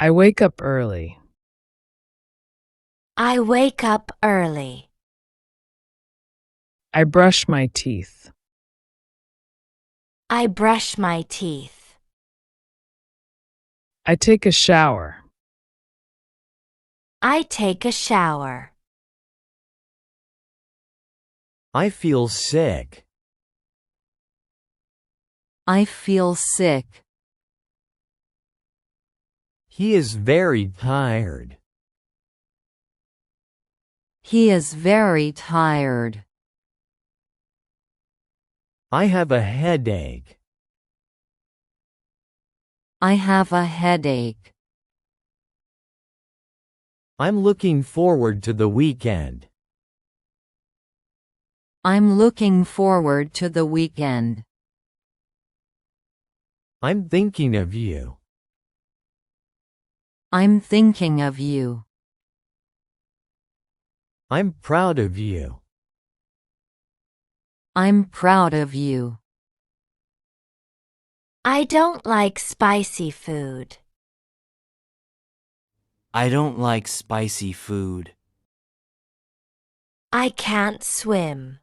I wake up early. I wake up early. I brush my teeth. I brush my teeth. I take a shower. I take a shower. I feel sick. I feel sick. He is very tired. He is very tired. I have a headache. I have a headache. I'm looking forward to the weekend. I'm looking forward to the weekend. I'm thinking of you. I'm thinking of you. I'm proud of you. I'm proud of you. I don't like spicy food. I don't like spicy food. I can't swim.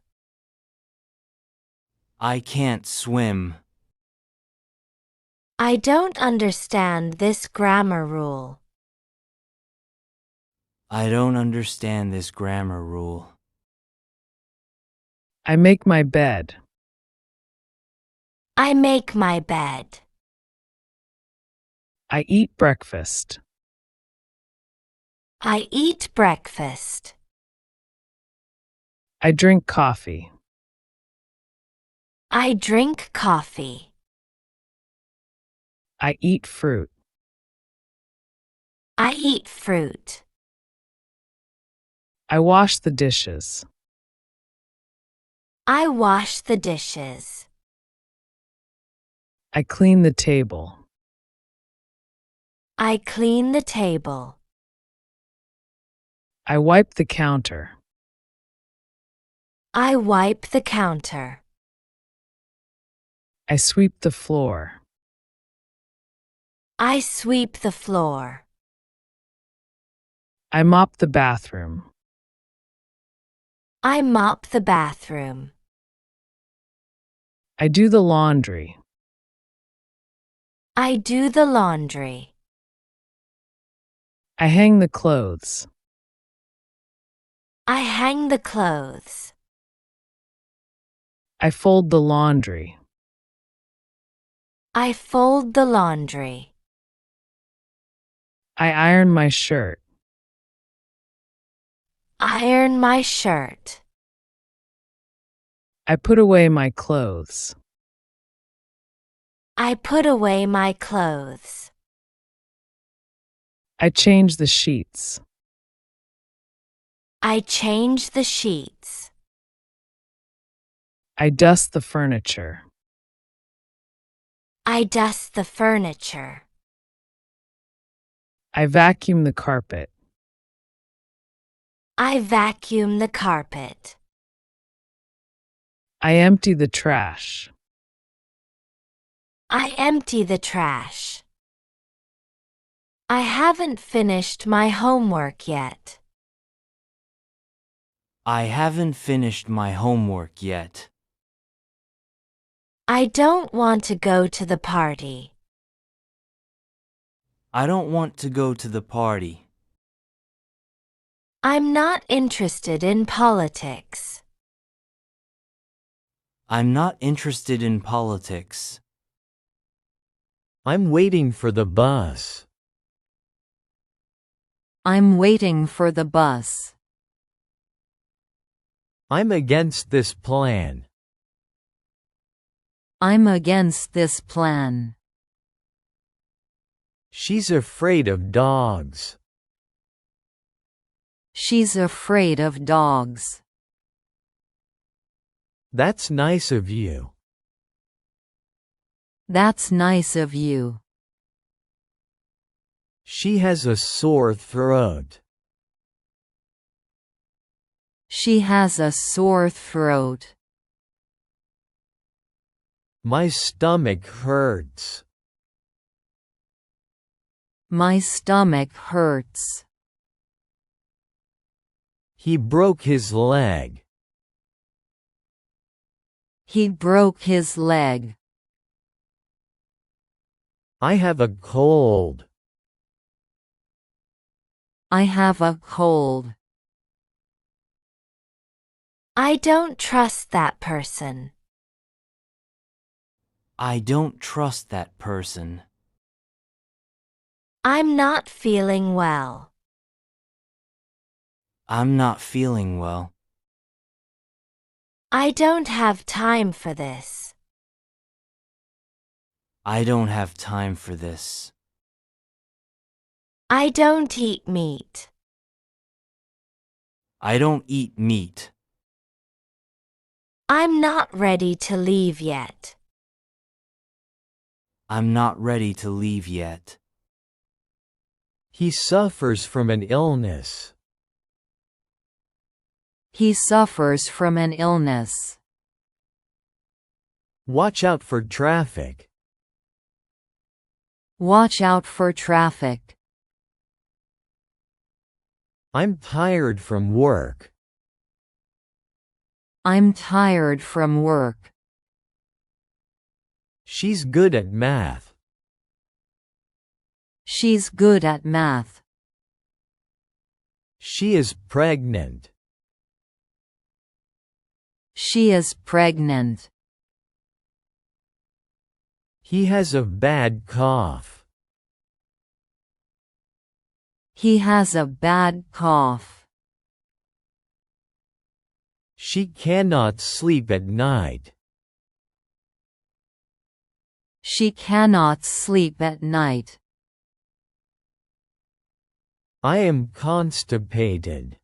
I can't swim. I don't understand this grammar rule. I don't understand this grammar rule. I make my bed. I make my bed. I eat breakfast. I eat breakfast. I drink coffee. I drink coffee. I eat fruit. I eat fruit. I wash the dishes. I wash the dishes. I clean the table. I clean the table. I wipe the counter. I wipe the counter. I sweep the floor. I sweep the floor. I mop the bathroom. I mop the bathroom. I do the laundry. I do the laundry. I hang the clothes. I hang the clothes. I fold the laundry. I fold the laundry. I iron my shirt. Iron my shirt. I put away my clothes. I put away my clothes. I change the sheets. I change the sheets. I dust the furniture. I dust the furniture. I vacuum the carpet. I vacuum the carpet. I empty the trash. I empty the trash. I haven't finished my homework yet. I haven't finished my homework yet. I don't want to go to the party. I don't want to go to the party. I'm not interested in politics. I'm not interested in politics. I'm waiting for the bus. I'm waiting for the bus. I'm against this plan. I'm against this plan. She's afraid of dogs. She's afraid of dogs. That's nice of you. That's nice of you. She has a sore throat. She has a sore throat. My stomach hurts. My stomach hurts. He broke his leg. He broke his leg. I have a cold. I have a cold. I don't trust that person. I don't trust that person. I'm not feeling well. I'm not feeling well. I don't have time for this. I don't have time for this. I don't eat meat. I don't eat meat. I'm not ready to leave yet. I'm not ready to leave yet. He suffers from an illness. He suffers from an illness. Watch out for traffic. Watch out for traffic. I'm tired from work. I'm tired from work. She's good at math. She's good at math. She is pregnant. She is pregnant. He has a bad cough. He has a bad cough. She cannot sleep at night. She cannot sleep at night. I am constipated.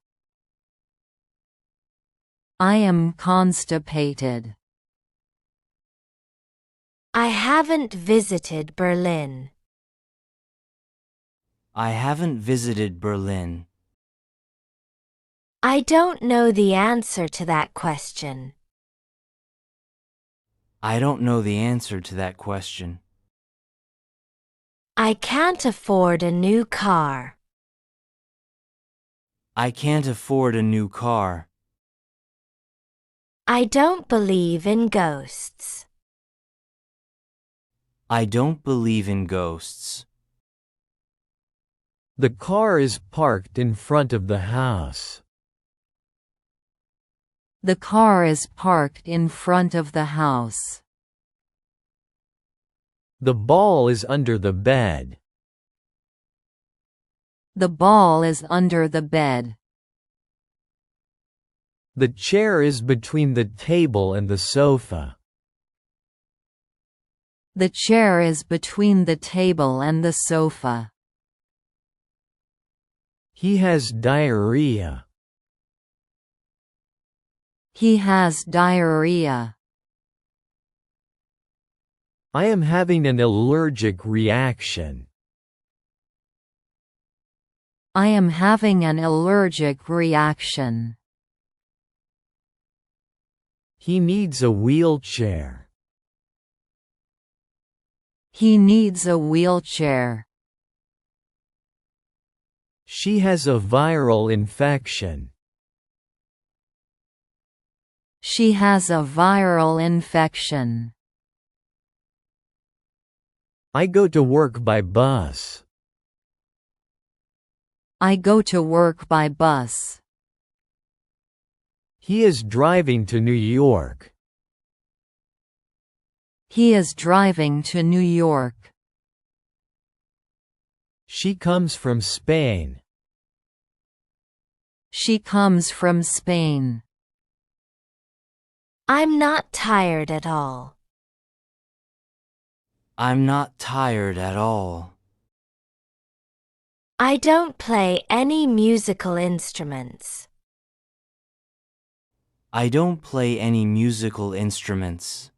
I am constipated. I haven't visited Berlin. I haven't visited Berlin. I don't know the answer to that question. I don't know the answer to that question. I can't afford a new car. I can't afford a new car. I don't believe in ghosts. I don't believe in ghosts. The car is parked in front of the house. The car is parked in front of the house. The ball is under the bed. The ball is under the bed. The chair is between the table and the sofa. The chair is between the table and the sofa. He has diarrhea. He has diarrhea. I am having an allergic reaction. I am having an allergic reaction. He needs a wheelchair. He needs a wheelchair. She has a viral infection. She has a viral infection. I go to work by bus. I go to work by bus. He is driving to New York. He is driving to New York. She comes from Spain. She comes from Spain. I'm not tired at all. I'm not tired at all. I don't play any musical instruments. I don't play any musical instruments.